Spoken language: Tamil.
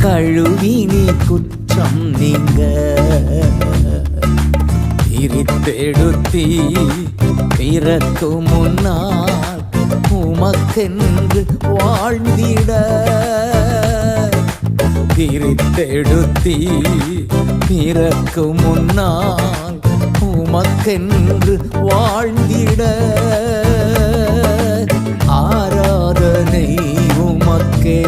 கழுவி நீ குற்றம் நீங்க பிரித்தெடுத்தி பிறக்கு முன்னால் உமக்கென்று வாழ்ந்திட பிரித்தெடுத்தி பிறக்கு முன்னால் உமக்கென்று வாழ்ந்திட ஆராதனை உமக்கே